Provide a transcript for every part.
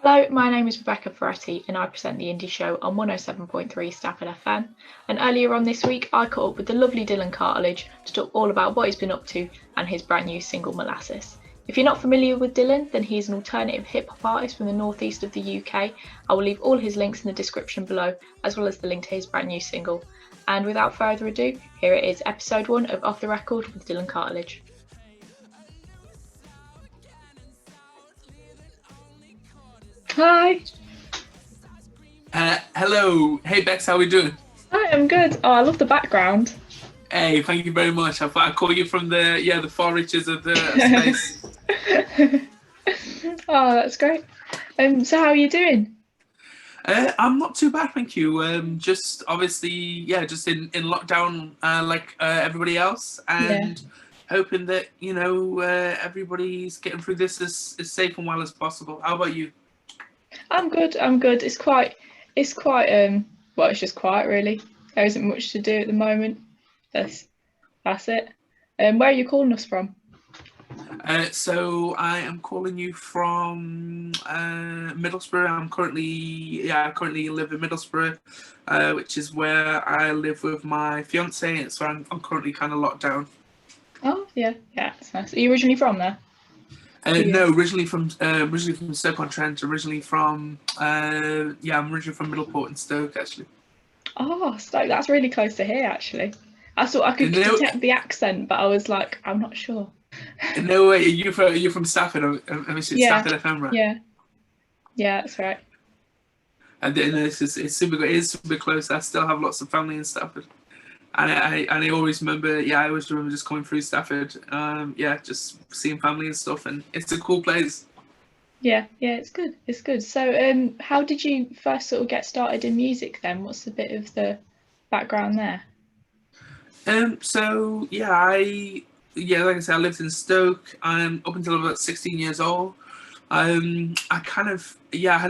Hello, my name is Rebecca Ferretti and I present the Indie Show on 107.3 Stafford FM. And earlier on this week, I caught up with the lovely Dylan Cartlidge to talk all about what he's been up to and his brand new single Molasses. If you're not familiar with Dylan, then he's an alternative hip hop artist from the northeast of the UK. I will leave all his links in the description below, as well as the link to his brand new single. And without further ado, here it is, episode 1 of Off the Record with Dylan Cartlidge. Hi. Hello. Hey Bex, how we doing? Hi, I'm good. Oh, I love the background. Hey, thank you very much. I thought I'd call you from the far reaches of the space. Oh, that's great. So how are you doing? I'm not too bad, thank you. Just obviously, just in lockdown, like everybody else, and hoping that everybody's getting through this as safe and well as possible. How about you? I'm good. It's quite well, it's just quiet really. There isn't much to do at the moment. That's it. Where are you calling us from? So I am calling you from Middlesbrough. I currently live in Middlesbrough, which is where I live with my fiance. So I'm currently kind of locked down. Oh yeah, that's nice. Are you originally from there? No, originally from Stoke-on-Trent. I'm originally from Middleport in Stoke, actually. Oh, Stoke. That's really close to here, actually. I thought I could detect the accent, but I was like, I'm not sure. No way. Are you from Stafford? Stafford FM, right? Yeah, that's right. And it's super good. It is super close. I still have lots of family in Stafford. And I always remember, I always remember just coming through Stafford, just seeing family and stuff, and it's a cool place. Yeah, it's good. So, how did you first sort of get started in music then? What's a bit of the background there? Like I said, I lived in Stoke. Up until about 16 years old. I had a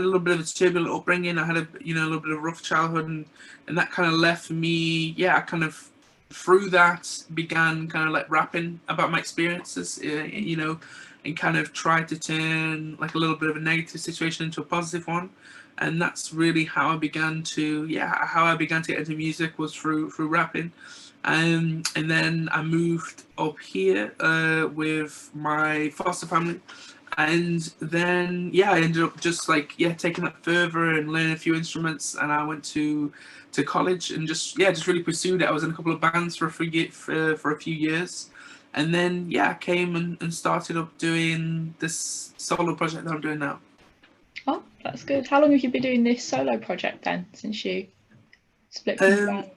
little bit of a turbulent upbringing. I had a little bit of a rough childhood, and that kind of left me. I kind of through that began kind of like rapping about my experiences, and kind of tried to turn like a little bit of a negative situation into a positive one, and that's really how I began to get into music, was through rapping. And then I moved up here with my foster family. And then I ended up just taking that further and learning a few instruments, and I went to college and just really pursued it. I was in a couple of bands for a few years, and then I came and started up doing this solo project that I'm doing now. Oh, that's good. How long have you been doing this solo project then, since you split from the band?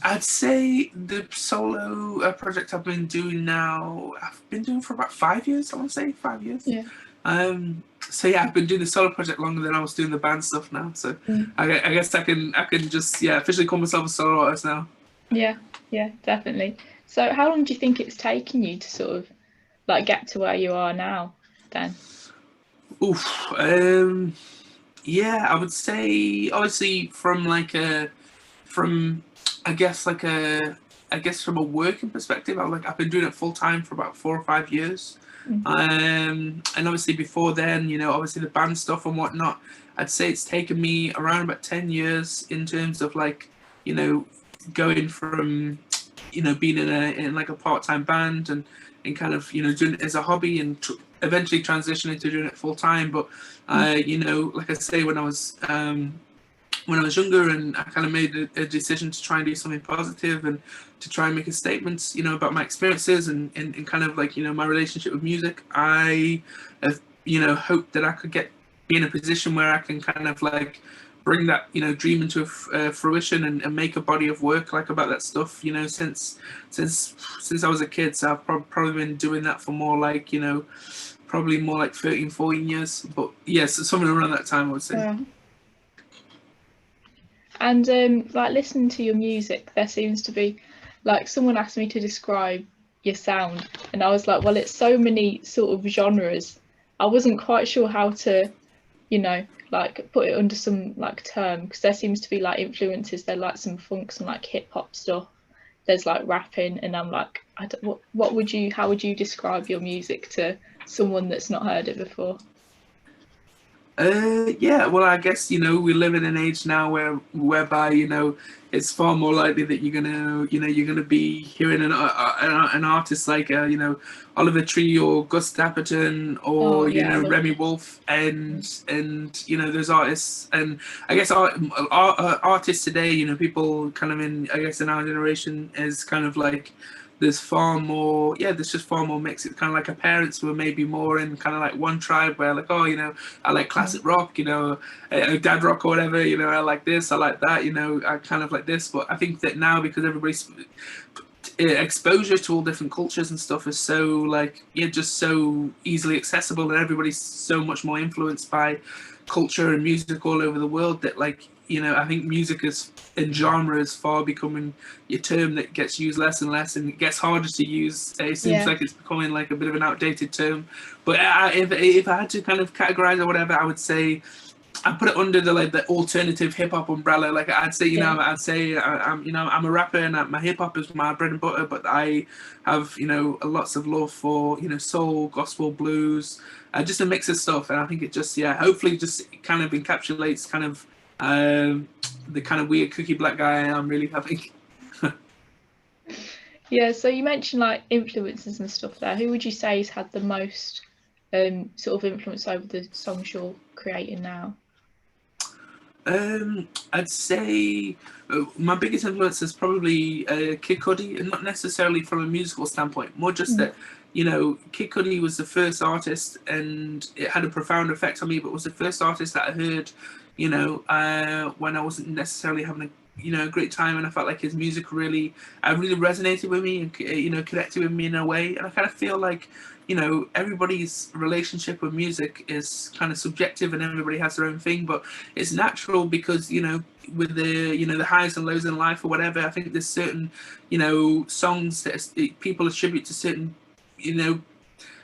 I'd say the solo project I've been doing for about 5 years. I want to say 5 years. Yeah. I've been doing the solo project longer than I was doing the band stuff now. So I guess I can just officially call myself a solo artist now. Yeah, definitely. So how long do you think it's taken you to sort of like get to where you are now then? I would say obviously from from a working perspective, I've been doing it full time for about 4 or 5 years. And obviously before then, obviously the band stuff and whatnot, I'd say it's taken me around about 10 years in terms of going from being in like a part-time band and kind of doing it as a hobby and eventually transitioning to doing it full time. But like I say, when I was younger, and I kind of made a decision to try and do something positive and to try and make a statement, about my experiences and kind of my relationship with music. I have, hoped that I could be in a position where I can kind of bring that, dream into fruition and make a body of work about that stuff, since I was a kid. So I've probably been doing that for more probably more like 13, 14 years. But yes, something around that time, I would say. Yeah. And listening to your music, there seems to be someone asked me to describe your sound, and I was like, well, it's so many sort of genres. I wasn't quite sure how to, put it under some term, because there seems to be influences. There's some funk, some hip hop stuff. There's rapping, and I'm like, how would you describe your music to someone that's not heard it before? Yeah, well, I guess, we live in an age now whereby, it's far more likely that you're gonna be hearing an artist like, Oliver Tree or Gus Dapperton Oh or, yeah, I love Remy him. Wolf and those artists. And I guess artists today, people kind of I guess in our generation is kind of like, there's just far more mix. It's kind of like our parents were maybe more in kind of like one tribe where like, oh, I like classic rock, dad rock or whatever, I like this, I like that, I kind of like this. But I think that now, because everybody's exposure to all different cultures and stuff is so like, yeah, just so easily accessible, and everybody's so much more influenced by culture and music all over the world, that like, I think music is in genre is far becoming a term that gets used less and less, and it gets harder to use. It seems Yeah. like it's becoming like a bit of an outdated term. But if I had to kind of categorize or whatever, I would say I put it under the alternative hip hop umbrella. Like I'd say, Yeah. I'm a rapper, and my hip hop is my bread and butter. But I have, lots of love for, soul, gospel, blues, just a mix of stuff. And I think it just, yeah, hopefully just kind of encapsulates kind of the kind of weird cookie black guy I am, really, I think. Yeah, so you mentioned like influences and stuff there. Who would you say has had the most sort of influence over the songs you're creating now? I'd say my biggest influence is probably Kid Cudi, and not necessarily from a musical standpoint, more just that, Kid Cudi was the first artist, and it had a profound effect on me, but was the first artist that I heard, when I wasn't necessarily having a great time, and I felt like his music really resonated with me, and connected with me in a way. And I kind of feel like, everybody's relationship with music is kind of subjective, and everybody has their own thing, but it's natural because, with the highs and lows in life or whatever, I think there's certain, songs that people attribute to certain,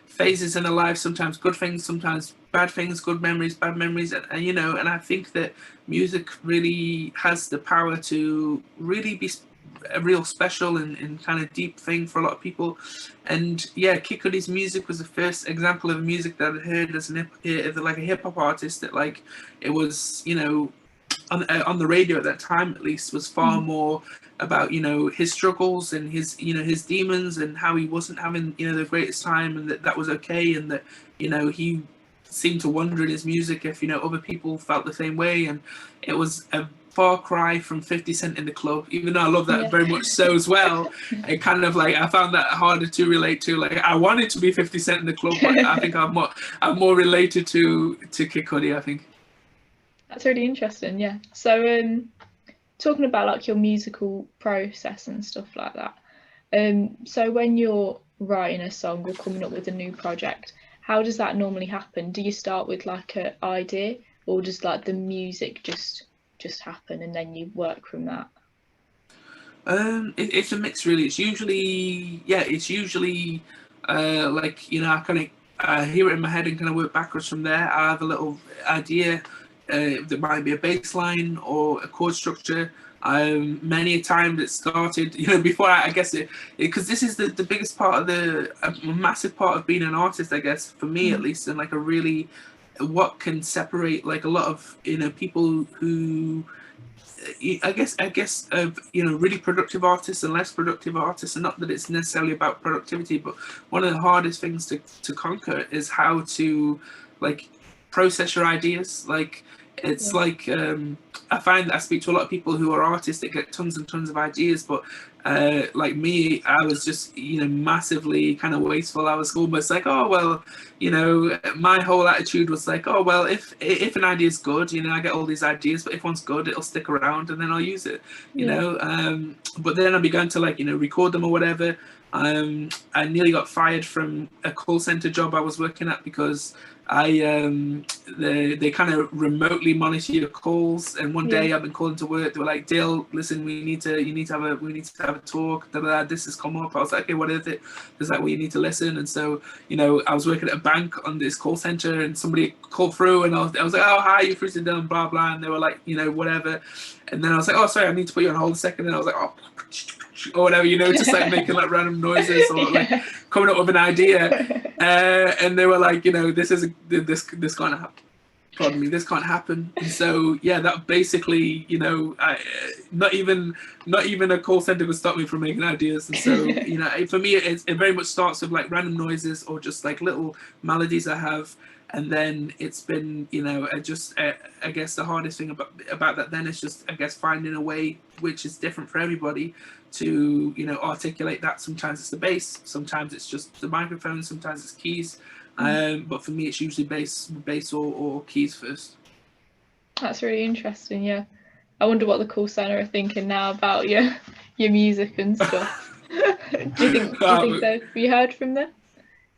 phases in their life, sometimes good things, sometimes bad things, good memories, bad memories, and I think that music really has the power to really be a real special and kind of deep thing for a lot of people. And yeah, Kid Cudi's music was the first example of music that I heard as like a hip hop artist, that like it was, on the radio at that time at least, was far more about his struggles and his demons, and how he wasn't having the greatest time, and that was okay, and that he seemed to wonder in his music if other people felt the same way. And it was a far cry from 50 Cent in the Club, even though I love that very much so as well. It kind of like, I found that harder to relate to. Like I wanted to be 50 Cent in the Club, but I think I'm more related to Kid Cudi, I think. That's really interesting, yeah. So talking about like your musical process and stuff like that. So when you're writing a song or coming up with a new project, how does that normally happen? Do you start with like an idea, or does like the music just happen and then you work from that? It's a mix, really. It's usually like, I kind of hear it in my head and kind of work backwards from there. I have a little idea. There might be a bass line or a chord structure. Many a time that started, before I guess because this is the biggest part of a massive part of being an artist, I guess, for me at least, and like a really, what can separate like a lot of people who I guess really productive artists and less productive artists. And not that it's necessarily about productivity, but one of the hardest things to conquer is how to like process your ideas. Like it's like I find that I speak to a lot of people who are artists that get tons and tons of ideas, but like me, I was just massively kind of wasteful. I was almost like, oh well, my whole attitude was like, oh well, if an idea is good, I get all these ideas, but if one's good, it'll stick around and then I'll use it, but then I began to like record them or whatever. I nearly got fired from a call center job I was working at because they kind of remotely monitor your calls. And one day I've been calling to work. They were like, Dale, listen, we need to have a talk. This has come up. I was like, okay, what is it? Is that, well, you need to listen. And so, I was working at a bank on this call center, and somebody called through, and I was like, oh, hi, you're through to them, blah blah. And they were like, whatever. And then I was like, oh, sorry, I need to put you on hold a second. And I was like, oh, or whatever, just like making like random noises or like coming up with an idea. And they were like, this can't happen. pardon me, this can't happen. And so, yeah, that basically, not even a call center could stop me from making ideas. And so, for me, it very much starts with like random noises or just like little melodies I have. And then it's been, I guess the hardest thing about that then is just, I guess, finding a way which is different for everybody to, articulate that. Sometimes it's the bass, sometimes it's just the microphone, sometimes it's keys. But for me, it's usually bass or keys first. That's really interesting. Yeah, I wonder what the call center are thinking now about your music and stuff. do you think that we heard from them?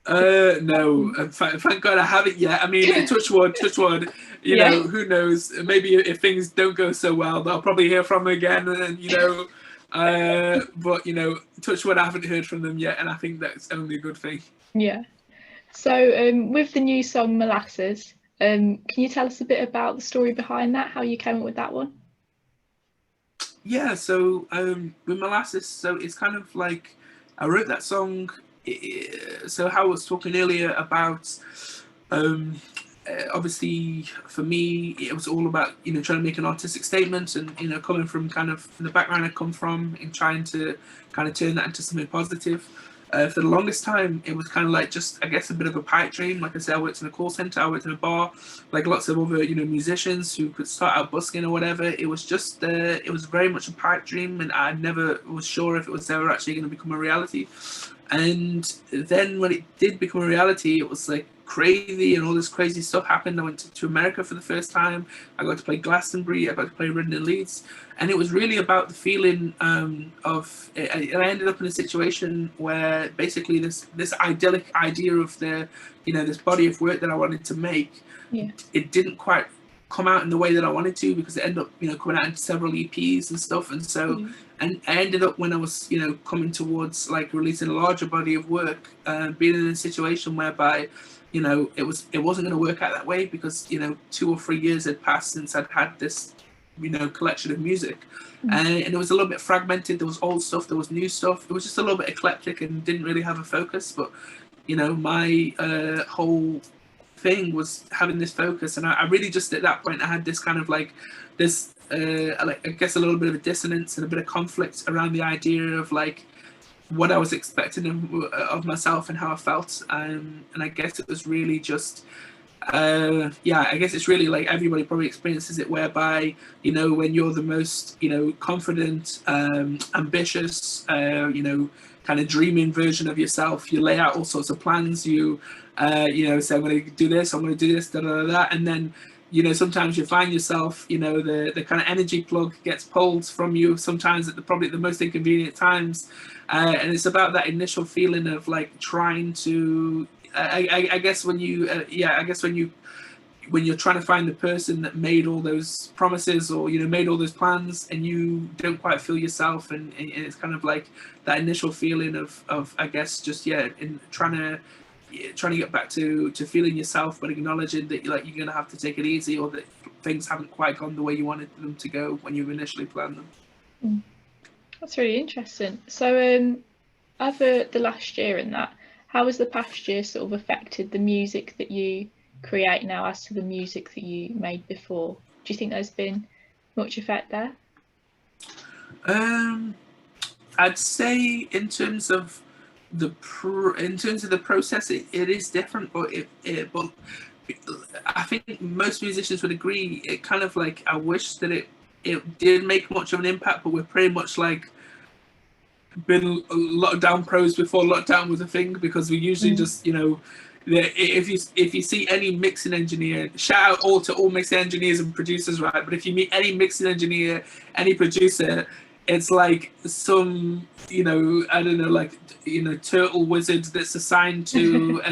No, thank God I haven't yet. I mean, touch wood. Who knows? Maybe if things don't go so well, I'll probably hear from them again. And but touch wood, I haven't heard from them yet, and I think that's only a good thing. Yeah. So with the new song Molasses, can you tell us a bit about the story behind that, how you came up with that one? Yeah, so with Molasses, so it's kind of like I wrote that song, so how I was talking earlier about obviously for me it was all about trying to make an artistic statement and coming from kind of the background I come from and trying to kind of turn that into something positive. For the longest time, it was kind of like just, I guess, a bit of a pipe dream. Like I said, I worked in a call center, I worked in a bar, like lots of other, musicians who could start out busking or whatever. It was just, it was very much a pipe dream, and I never was sure if it was ever actually going to become a reality. And then when it did become a reality, it was like crazy, and all this crazy stuff happened. I went to America for the first time. I got to play Glastonbury. I got to play Reading and Leeds, and it was really about the feeling of. And I ended up in a situation where basically this idyllic idea of this body of work that I wanted to make, it didn't quite come out in the way that I wanted to, because it ended up coming out in several EPs and stuff, and so. And I ended up, when I was, coming towards like releasing a larger body of work, being in a situation whereby, it wasn't going to work out that way, because 2 or 3 years had passed since I'd had this, collection of music, and it was a little bit fragmented. There was old stuff, there was new stuff. It was just a little bit eclectic and didn't really have a focus. But my whole thing was having this focus, and I really just at that point I had this kind of like this. I guess a little bit of a dissonance and a bit of conflict around the idea of like what I was expecting of myself and how I felt, and I guess it was really just I guess it's really like everybody probably experiences it, whereby when you're the most confident, ambitious, kind of dreaming version of yourself, you lay out all sorts of plans, you say I'm going to do this, I'm going to do this, da da da da, and then sometimes you find yourself, the kind of energy plug gets pulled from you, sometimes at probably the most inconvenient times. And it's about that initial feeling of like trying to, I guess when you, when you're trying to find the person that made all those promises or, made all those plans, and you don't quite feel yourself. And it's kind of like that initial feeling of I guess, just, in trying to get back to feeling yourself, but acknowledging that you're going to have to take it easy, or that things haven't quite gone the way you wanted them to go when you initially planned them. That's really interesting. So over the last year and that, how has the past year sort of affected the music that you create now as to the music that you made before? Do you think there's been much effect there? I'd say in terms of the process, it is different, but but I think most musicians would agree. It kind of like, I wish that it did make much of an impact, but we're pretty much like been lockdown pros before lockdown was a thing, because we usually just if you see any mixing engineer, shout out to all mixing engineers and producers, right? But if you meet any mixing engineer, any producer, it's like some, I don't know, like, turtle wizard that's assigned to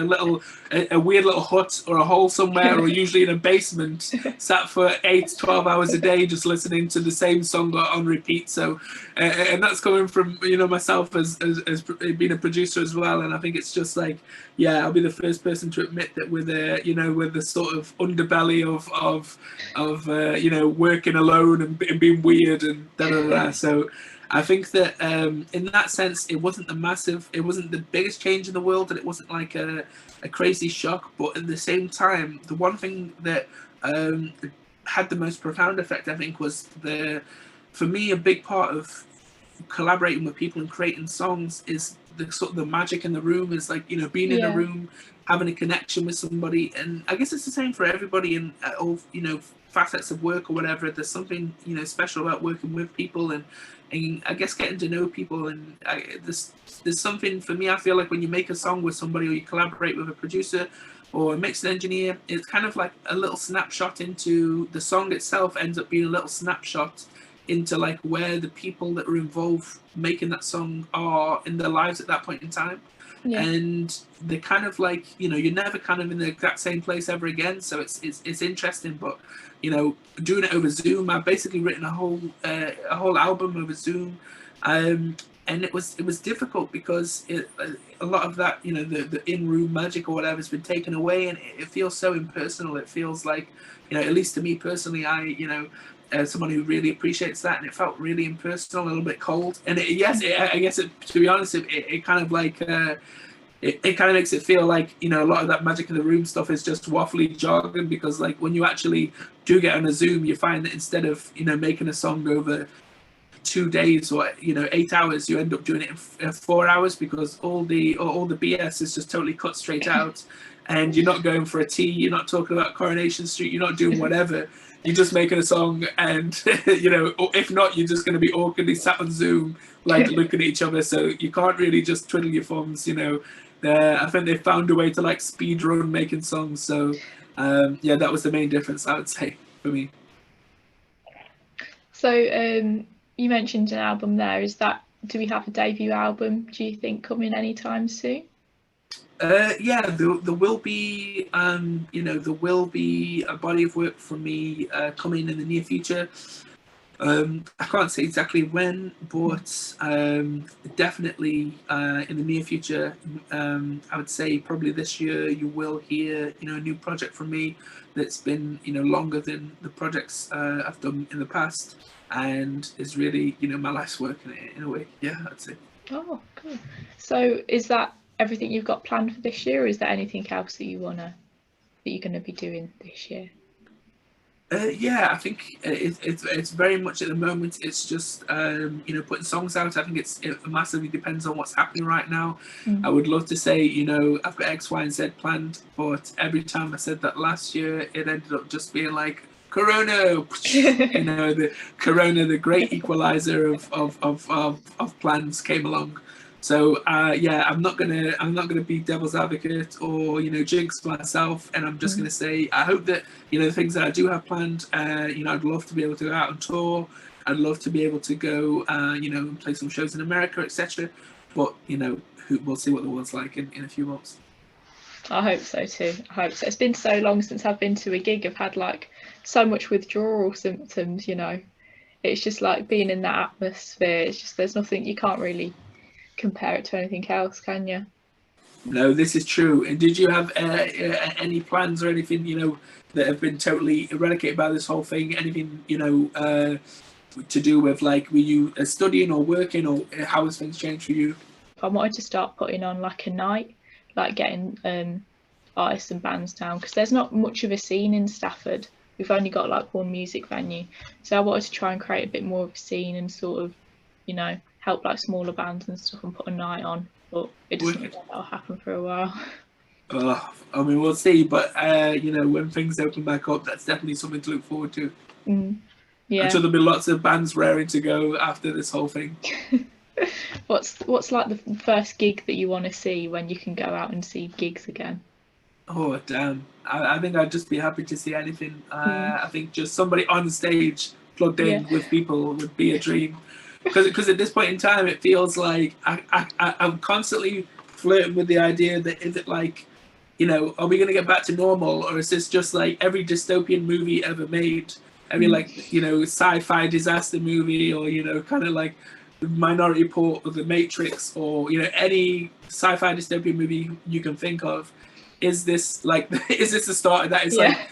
a weird little hut or a hole somewhere, or usually in a basement, sat for 8-12 hours a day just listening to the same song on repeat. So, and that's coming from, myself as being a producer as well. And I think it's just like, I'll be the first person to admit that with the sort of underbelly of working alone and being weird and da da da. So I think that in that sense, it wasn't the biggest change in the world, and it wasn't like a crazy shock. But at the same time, the one thing that had the most profound effect, I think, was for me, a big part of collaborating with people and creating songs is the sort of the magic in the room, is like, being in a Yeah. room, having a connection with somebody. And I guess it's the same for everybody in all, facets of work or whatever. There's something, special about working with people, and I guess getting to know people. And there's something for me, I feel like when you make a song with somebody, or you collaborate with a producer or a mixing engineer, it's kind of like a little snapshot into the song itself, ends up being a little snapshot into like where the people that are involved making that song are in their lives at that point in time. Yeah. And they're kind of like, you're never kind of in the exact same place ever again. So it's interesting. But doing it over Zoom, I've basically written a whole album over Zoom. And it was difficult because a lot of that, the in-room magic or whatever has been taken away, and it feels so impersonal. It feels like, at least to me personally, someone who really appreciates that, and it felt really impersonal, a little bit cold. And I guess to be honest, it kind of like it kind of makes it feel like, a lot of that magic in the room stuff is just waffly jargon, because like when you actually do get on a Zoom, you find that instead of making a song over 2 days or 8 hours, you end up doing it in 4 hours, because all the BS is just totally cut straight out, and you're not going for a tea, you're not talking about Coronation Street, you're not doing whatever. You're just making a song, and or if not, you're just going to be awkwardly sat on Zoom, like looking at each other. So you can't really just twiddle your thumbs. I think they found a way to like speed run making songs. So that was the main difference, I would say, for me. So you mentioned an album there. Do we have a debut album, do you think, coming anytime soon? There will be a body of work from me coming in the near future. I can't say exactly when, but definitely in the near future. I would say probably this year you will hear a new project from me that's been longer than the projects I've done in the past, and is really my life's work in a way. Yeah, I'd say. Oh, cool. So is that everything you've got planned for this year, or is there anything else that you're going to be doing this year? I think it's very much at the moment. It's just putting songs out. I think it massively depends on what's happening right now. I would love to say I've got X, Y, and Z planned, but every time I said that last year, it ended up just being like Corona. The Corona, the great equalizer of plans, came along. So I'm not gonna be devil's advocate or jinx myself, and I'm just gonna say I hope that the things that I do have planned. I'd love to be able to go out on tour. I'd love to be able to go and play some shows in America, etc. But we'll see what the world's like in a few months. I hope so too. I hope so. It's been so long since I've been to a gig. I've had like so much withdrawal symptoms. It's just like being in that atmosphere. It's just there's nothing, you can't really compare it to anything else, can you? No, this is true. And did you have any plans or anything that have been totally eradicated by this whole thing? Anything to do with, like, were you studying or working, or how has things changed for you? I wanted to start putting on like a night, like getting artists and bands down, because there's not much of a scene in Stafford. We've only got like one music venue, so I wanted to try and create a bit more of a scene and sort of help like smaller bands and stuff and put a night on, but it doesn't look like that'll happen for a while. I mean, we'll see, but when things open back up, that's definitely something to look forward to. Yeah, I'm sure there'll be lots of bands raring to go after this whole thing. What's like the first gig that you want to see when you can go out and see gigs again? Oh damn, I think I'd just be happy to see anything. I think just somebody on stage plugged in with people would be a dream. Because at this point in time, it feels like I'm constantly flirting with the idea that, is it like, are we going to get back to normal, or is this just like every dystopian movie ever made, every sci-fi disaster movie, or kind of like Minority Report or The Matrix, or any sci-fi dystopian movie you can think of? Is this the start of that? It's like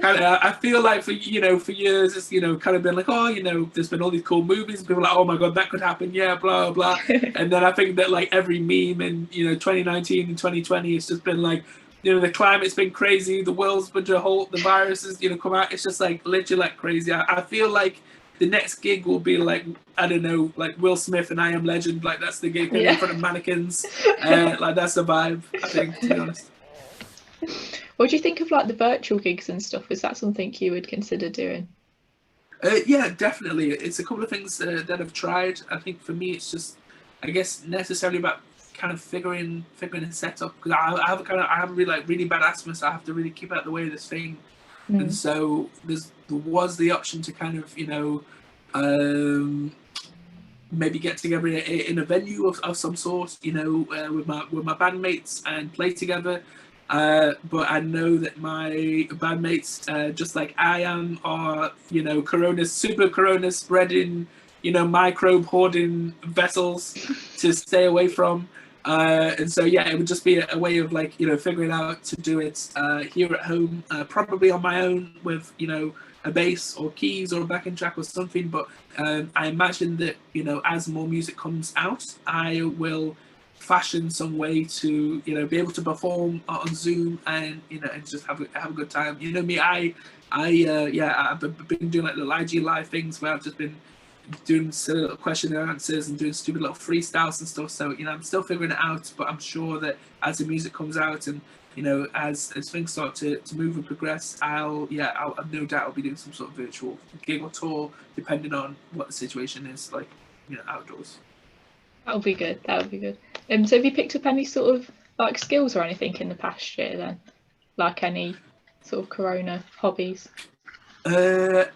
kind of, I feel like for years it's kind of been like, oh, there's been all these cool movies and people are like, oh my god, that could happen, yeah, blah blah. And then I think that like every meme in 2019 and 2020, it's just been like, the climate's been crazy, the world's been to a halt, the viruses come out, it's just like literally like crazy. I feel like the next gig will be like, I don't know, like Will Smith and I Am Legend, like that's the gig, in front of mannequins, like that's the vibe, I think, to be honest. What do you think of like the virtual gigs and stuff? Is that something you would consider doing? Yeah, definitely. It's a couple of things that I've tried. I think for me, it's just, I guess, necessarily about kind of figuring a setup, because I have really bad asthma, so I have to really keep out the way of this thing. And so there was the option to kind of maybe get together in a venue of some sort, with my bandmates and play together. But I know that my bandmates, just like I am, are super corona spreading, microbe hoarding vessels to stay away from. And so yeah, it would just be a way of like figuring out to do it here at home, probably on my own with a bass or keys or a backing track or something. But I imagine that as more music comes out, I will fashion some way to be able to perform on Zoom and and just have a good time. Me, I've been doing like little IG live things where I've just been doing silly little question and answers and doing stupid little freestyles and stuff. So I'm still figuring it out, but I'm sure that as the music comes out and as things start to move and progress, I'll no doubt I'll be doing some sort of virtual gig or tour, depending on what the situation is like, outdoors. That'll be good. So have you picked up any sort of like skills or anything in the past year then? Like any sort of corona hobbies? I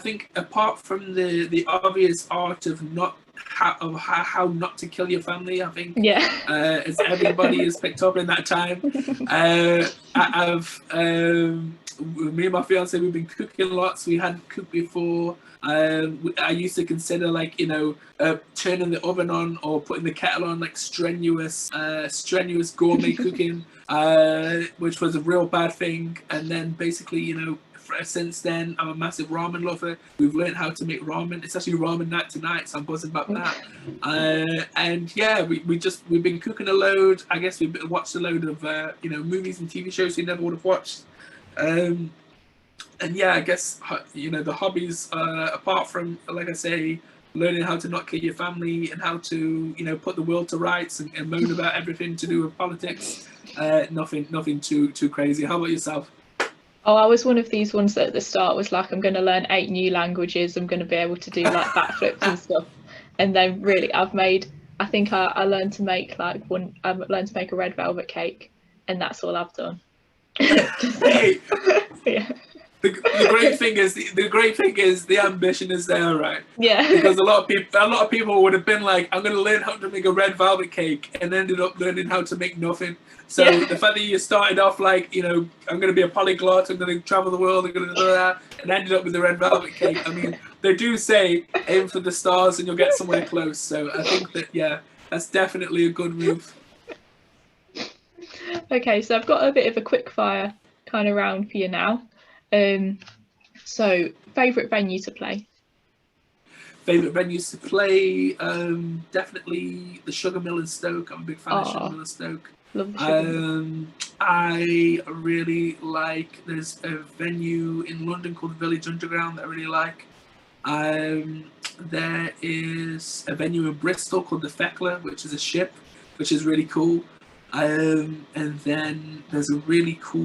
think apart from the obvious art of how not to kill your family, I think as everybody has picked up in that time, me and my fiance, we've been cooking lots. We hadn't cooked before. I used to consider like turning the oven on or putting the kettle on, like strenuous gourmet cooking, which was a real bad thing. And then basically since then I'm a massive ramen lover. We've learned how to make ramen. It's actually ramen night tonight, so I'm buzzing about that. And yeah, we've been cooking a load. I guess we've watched a load of movies and TV shows we never would have watched. And yeah, I guess the hobbies, apart from, like I say, learning how to not kill your family and how to put the world to rights and moan about everything to do with politics, nothing too crazy. How about yourself? Oh, I was one of these ones that at the start was like, I'm going to learn 8 new languages. I'm going to be able to do like backflips and stuff. And then really, I think I learned to make I learned to make a red velvet cake, and that's all I've done. Hey. Yeah. The great thing is the ambition is there, right? Yeah. Because a lot of people would have been like, I'm going to learn how to make a red velvet cake, and ended up learning how to make nothing. So the fact that you started off like, I'm going to be a polyglot, I'm going to travel the world, I'm going to do that, and ended up with the red velvet cake. I mean, they do say aim for the stars and you'll get somewhere close. So I think that that's definitely a good move. Okay, so I've got a bit of a quick fire kind of round for you now. So favourite venue to play? Favourite venues to play, definitely the Sugar Mill in Stoke. I'm a big fan of Sugar Mill in Stoke. Love the Sugar Mill. I really like, there's a venue in London called the Village Underground that I really like. There is a venue in Bristol called the Thekla, which is a ship, which is really cool. And then there's some really cool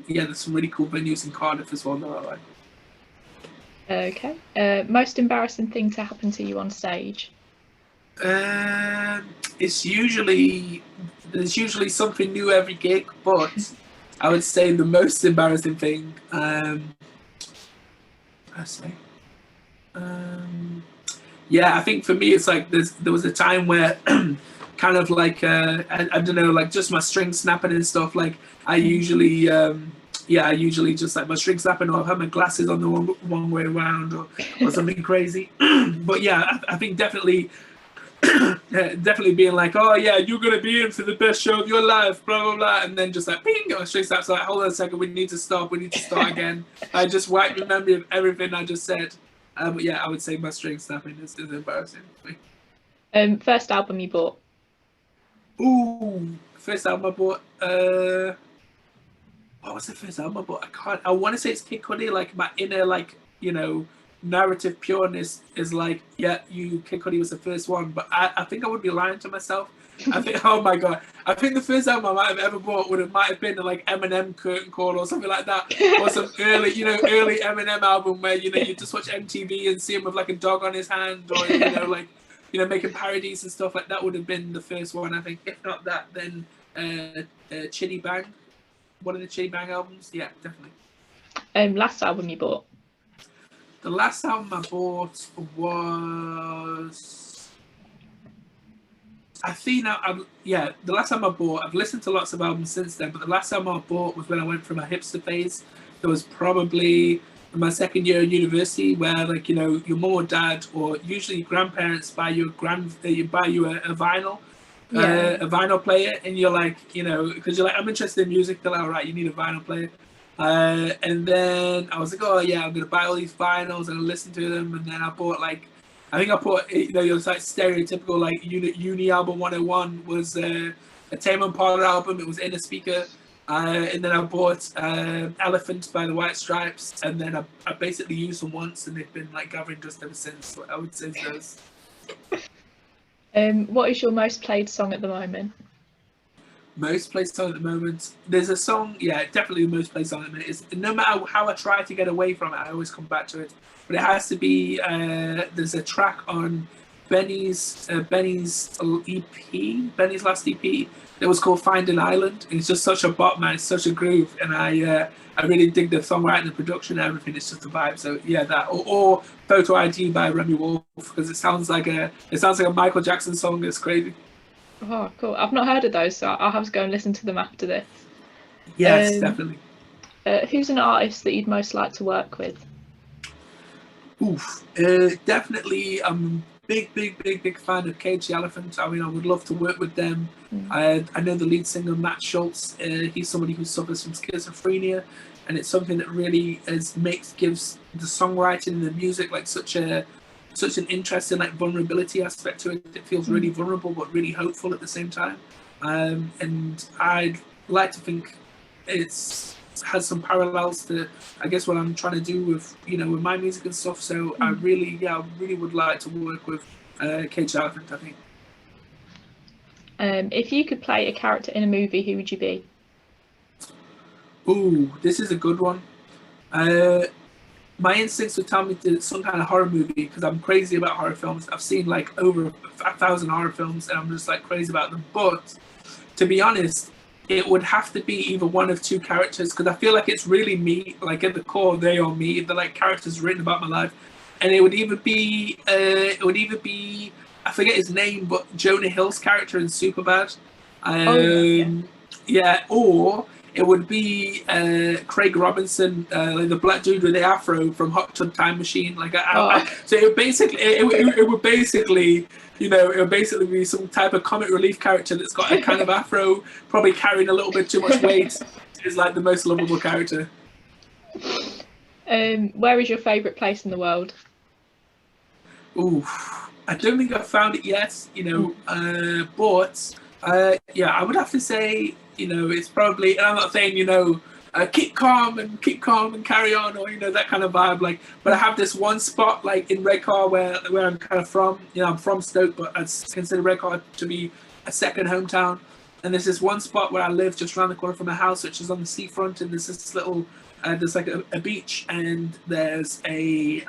venues in Cardiff as well that I like. Okay. Most embarrassing thing to happen to you on stage? There's usually something new every gig, but I would say the most embarrassing thing, I think for me it's like there was a time where kind of like I don't know, like just my string snapping and stuff. Like I usually just like my string snapping, or I've had my glasses on the one way around, or something crazy. But yeah, I think definitely definitely being like, oh yeah, you're gonna be in for the best show of your life, blah blah blah, and then just like ping, or straight stops, like, hold on a second, we need to stop, we need to start again. I just wiped my memory of everything I just said. But yeah, I would say my string snapping is embarrassing for me. First album you bought? Ooh, first album I bought. What was the first album I bought? I want to say it's Kid Cudi. Like my inner, like, narrative pureness is like, yeah, Kid Cudi was the first one. But I think I would be lying to myself. I think, oh my god, I think the first album I might have ever bought might have been like Eminem Curtain Call or something like that, or some early Eminem album where you just watch MTV and see him with like a dog on his hand, or like making parodies and stuff like that would have been the first one, I think. If not that, then Chitty Bang, one of the Chitty Bang albums, yeah, definitely. Last album you bought? The last album I bought was. I think the last time I bought, I've listened to lots of albums since then, but the last time I bought was when I went through my hipster phase. It was probably in my second year of university, where like your mom or dad or usually grandparents buy you a vinyl, a vinyl player, and you're like because you're like, I'm interested in music. They're like, all right, you need a vinyl player. And then I was like, oh yeah, I'm gonna buy all these vinyls and listen to them, and then I bought like. I think I put, it was like stereotypical, like uni album 101 was a Tame Impala album. It was in a speaker. And then I bought Elephant by the White Stripes. And then I basically used them once, and they've been like gathering dust ever since. So I would say those. What is your most played song at the moment? Most played song at the moment. There's a song, yeah, definitely the most played song at the minute. Is no matter how I try to get away from it, I always come back to it. But it has to be. There's a track on Benny's EP, Benny's last EP. That was called "Find an Island." And it's just such a bop, man. It's such a groove, and I really dig the songwriting, the production, and everything. It's just a vibe. So yeah, that or "Photo ID" by Remy Wolf, because it sounds like a Michael Jackson song. It's crazy. Oh, cool. I've not heard of those, so I'll have to go and listen to them after this. Yes, definitely. Who's an artist that you'd most like to work with? Oof. Definitely, I'm a big fan of Cage the Elephant. I mean, I would love to work with them. I know the lead singer, Matt Schultz. He's somebody who suffers from schizophrenia, and it's something that really gives the songwriting and the music like such an interesting like vulnerability aspect to it. It feels really vulnerable but really hopeful at the same time. And I'd like to think has some parallels to, I guess, what I'm trying to do with with my music and stuff. So I really would like to work with Cage the Elephant, I think. If you could play a character in a movie, who would you be? Ooh, this is a good one. My instincts would tell me to some kind of horror movie, because I'm crazy about horror films. I've seen like over 1,000 horror films, and I'm just like crazy about them. But to be honest, it would have to be either one of two characters, because I feel like it's really me. Like at the core, they are me. They're like characters written about my life, and it would either be I forget his name, but Jonah Hill's character in Superbad. Yeah, or it would be Craig Robinson, like the black dude with the afro from Hot Tub Time Machine. Like, so it would basically be some type of comic relief character that's got a kind of afro, probably carrying a little bit too much weight. Is like the most lovable character. Where is your favourite place in the world? Ooh, I don't think I've found it yet. But yeah, I would have to say. It's probably, and I'm not saying, keep calm and carry on, or, that kind of vibe. Like, but I have this one spot, like in Redcar, where I'm kind of from. I'm from Stoke, but I consider Redcar to be a second hometown. And there's this one spot where I live just around the corner from my house, which is on the seafront, and there's this little, there's like a beach, and there's a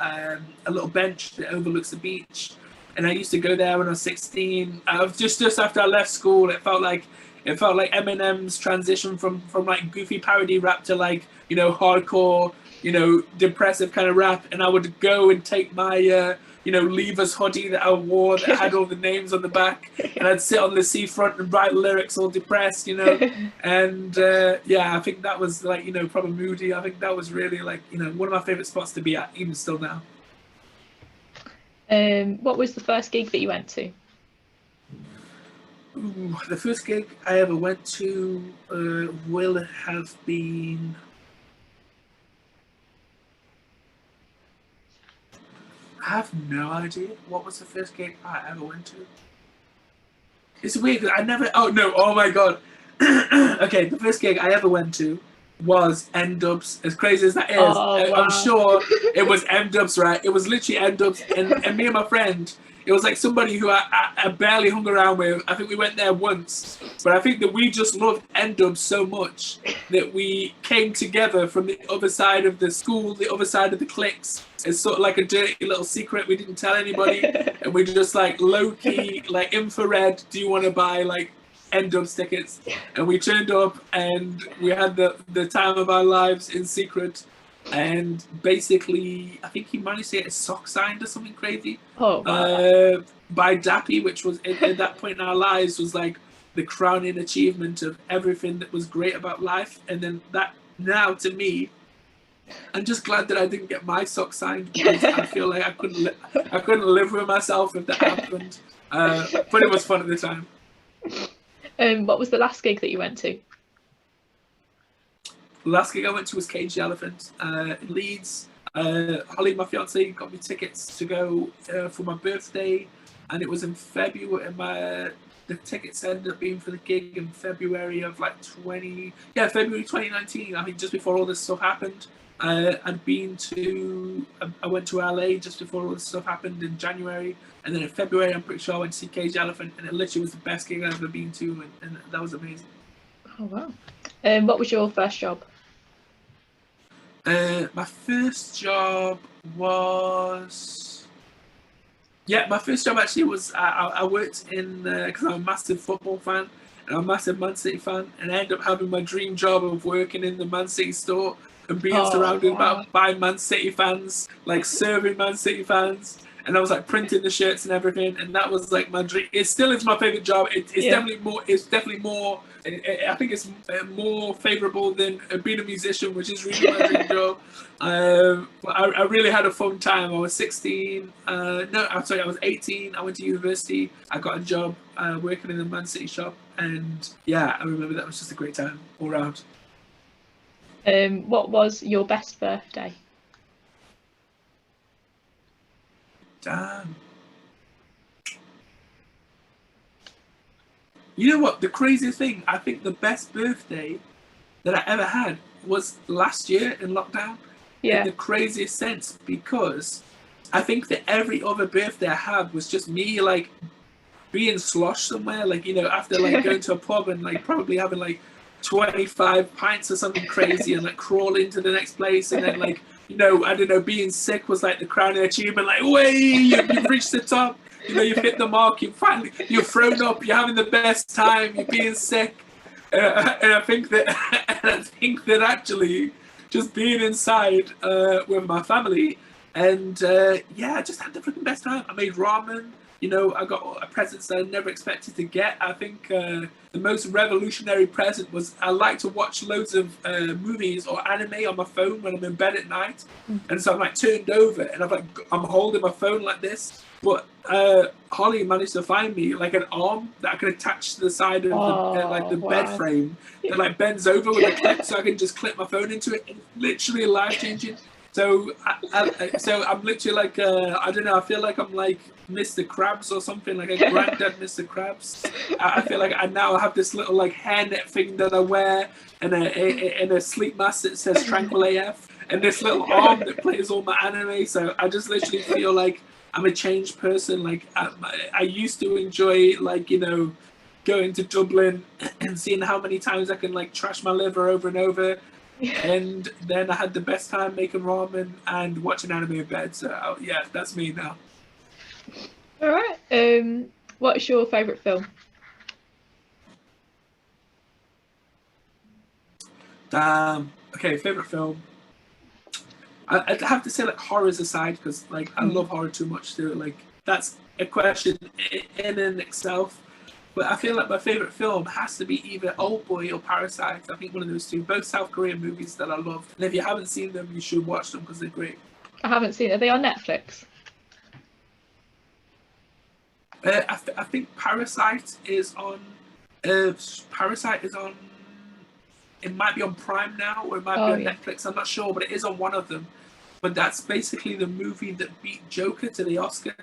little bench that overlooks the beach. And I used to go there when I was 16. Just after I left school, it felt like Eminem's transition from like goofy parody rap to like hardcore depressive kind of rap, and I would go and take my Leavers hoodie that I wore that had all the names on the back, and I'd sit on the seafront and write lyrics all depressed, and yeah, I think that was like proper moody. I think that was really like one of my favorite spots to be at, even still now. What was the first gig that you went to? Ooh, the first gig I ever went to will have been. I have no idea. What was the first gig I ever went to? It's weird because I never. Oh no! Oh my god! Okay, the first gig I ever went to was N-dubz. As crazy as that is, Oh I'm wow. sure it was N-dubz, right? It was literally N-dubz, and me and my friend. It was like somebody who I barely hung around with. I think we went there once, but I think that we just loved N-dubz so much that we came together from the other side of the school, the other side of the cliques. It's sort of like a dirty little secret we didn't tell anybody, and we just like low key, like infrared. Do you want to buy like N-dubz tickets? And we turned up, and we had the time of our lives in secret. And basically, I think he managed to get his sock signed or something crazy. Oh wow. By Dappy, which was at that point in our lives was like the crowning achievement of everything that was great about life. And then that now to me, I'm just glad that I didn't get my sock signed because I feel like I couldn't live with myself if that happened. But it was fun at the time. What was the last gig that you went to? The last gig I went to was Cage the Elephant in Leeds. Holly, my fiance, got me tickets to go for my birthday, and it was in February. And the tickets ended up being for the gig in February of like February 2019. I think just before all this stuff happened. I went to LA just before all this stuff happened in January, and then in February I'm pretty sure I went to see Cage the Elephant, and it literally was the best gig I've ever been to, and that was amazing. Oh wow. What was your first job? My first job was. Yeah, my first job actually was I worked in because I'm a massive football fan and I'm a massive Man City fan, and I ended up having my dream job of working in the Man City store and being surrounded by Man City fans, like serving Man City fans, and I was like printing the shirts and everything, and that was like my dream. It still is my favorite job. It's definitely more. It's definitely more. I think it's more favourable than being a musician, which is really my dream job. I really had a fun time. I was 16. I was 18. I went to university. I got a job working in the Man City shop, and yeah, I remember that was just a great time all around. What was your best birthday? Damn. You know what? The craziest thing, I think the best birthday that I ever had was last year in lockdown. Yeah. In the craziest sense, because I think that every other birthday I had was just me like being sloshed somewhere, like, you know, after like going to a pub and like probably having like 25 pints or something crazy and like crawling to the next place, and then like, you know, I don't know, being sick was like the crowning achievement, like, way, you've reached the top. You know, you've hit the mark. You've thrown up. You're having the best time. You're being sick, and I think that actually just being inside with my family, and I just had the freaking best time. I made ramen. You know, I got a present that I never expected to get. I think the most revolutionary present was I like to watch loads of movies or anime on my phone when I'm in bed at night, and so I'm like turned over and I'm holding my phone like this. But Holly managed to find me like an arm that I could attach to the side of the bed frame that like bends over with a clip, so I can just clip my phone into it. It's literally life changing. So I'm literally like I don't know. I feel like I'm like Mr. Krabs or something, like a granddad Mr. Krabs. I feel like I now have this little like hairnet thing that I wear, and a sleep mask that says Tranquil AF, and this little arm that plays all my anime. So I just literally feel like I'm a changed person. Like I used to enjoy, like, you know, going to Dublin and seeing how many times I can like trash my liver over and over. And then I had the best time making ramen and watching anime in bed. So yeah, that's me now. All right. What's your favourite film? Okay, favourite film. I'd have to say like horrors aside, because like I love horror too much to like. That's a question in and itself. But I feel like my favourite film has to be either Oldboy or Parasite. I think one of those two, both South Korean movies that I love. And if you haven't seen them, you should watch them because they're great. I haven't seen it. Are they on Netflix? I think Parasite is on. Parasite is on. It might be on Prime now, or it might be on Netflix. I'm not sure, but it is on one of them. But that's basically the movie that beat Joker to the Oscar,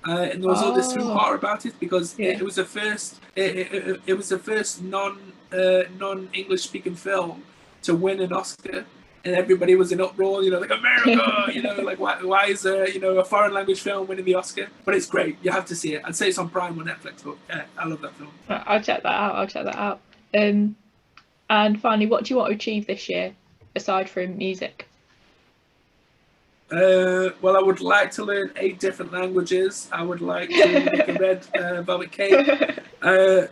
and there was all this hoo-ha about it because it was the first. It was the first non-English speaking film to win an Oscar. And everybody was in uproar, like America, like why is a foreign language film winning the Oscar? But it's great. You have to see it. I'd say it's on Prime or Netflix, but yeah, I love that film. I'll check that out. And finally, what do you want to achieve this year, aside from music? Well, I would like to learn 8 different languages. I would like to make a red velvet cake. No.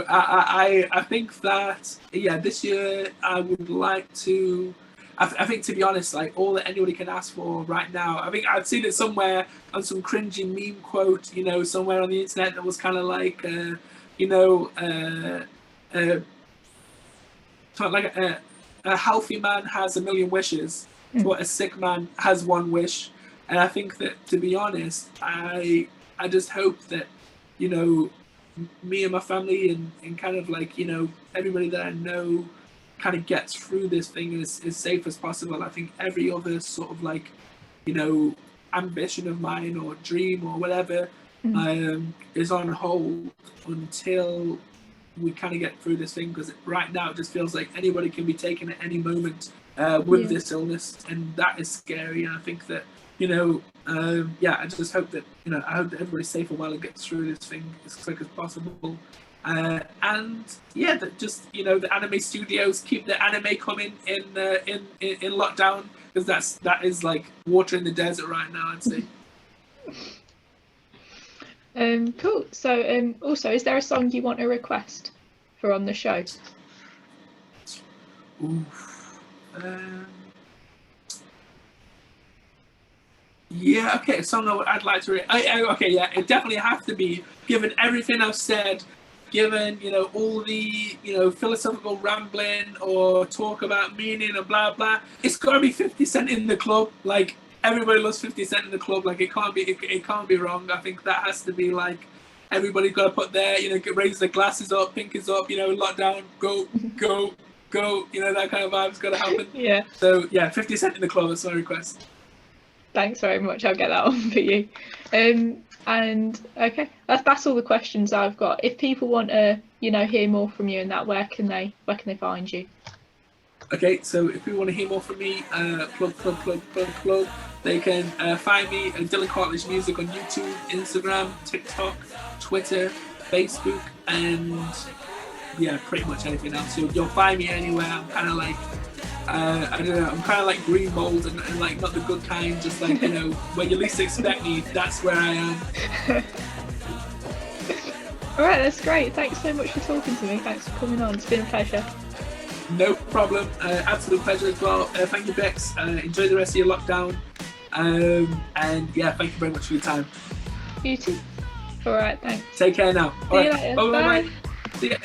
I think that this year I would like to. I think, to be honest, like all that anybody can ask for right now. I think I'd seen it somewhere on some cringy meme quote, somewhere on the internet that was kind of like, like a healthy man has a million wishes, but a sick man has one wish. And I think that, to be honest, I just hope that, me and my family and kind of like, everybody that I know kind of gets through this thing as safe as possible. I think every other sort of like, ambition of mine or dream or whatever is on hold until we kind of get through this thing, because right now it just feels like anybody can be taken at any moment with this illness, and that is scary. And I think that, I just hope that, I hope that everybody's safe and well and gets through this thing as quick as possible. That just the anime studios keep the anime coming in lockdown, because that is like water in the desert right now, I'd say. Cool. So also, is there a song you want to request for on the show? A song I'd like to it definitely has to be, given everything I've said, given all the philosophical rambling or talk about meaning and blah blah, it's got to be 50 Cent in the club. Like, everybody loves 50 Cent in the club. Like, it can't be wrong. I think that has to be like, everybody's got to put their raise their glasses up, pinkies up, lockdown, go, that kind of vibe's got to happen. Yeah. So 50 Cent in the club is my request. Thanks very much. I'll get that on for you. And okay, that's all the questions I've got. If people want to, hear more from you and that, where can they find you? Okay, so if you want to hear more from me, plug, they can find me at Dylan Cartlidge Music on YouTube, Instagram, TikTok, Twitter, Facebook, and pretty much anything else. You'll find me anywhere. I'm kind of like, I don't know, I'm kind of like green mold and like not the good kind, just like, where you least expect me, that's where I am. Alright, that's great. Thanks so much for talking to me. Thanks for coming on. It's been a pleasure. No problem. Absolute pleasure as well. Thank you, Bex. Enjoy the rest of your lockdown. And thank you very much for your time. You too. Alright, thanks. Take care now. See you later. Bye. See ya.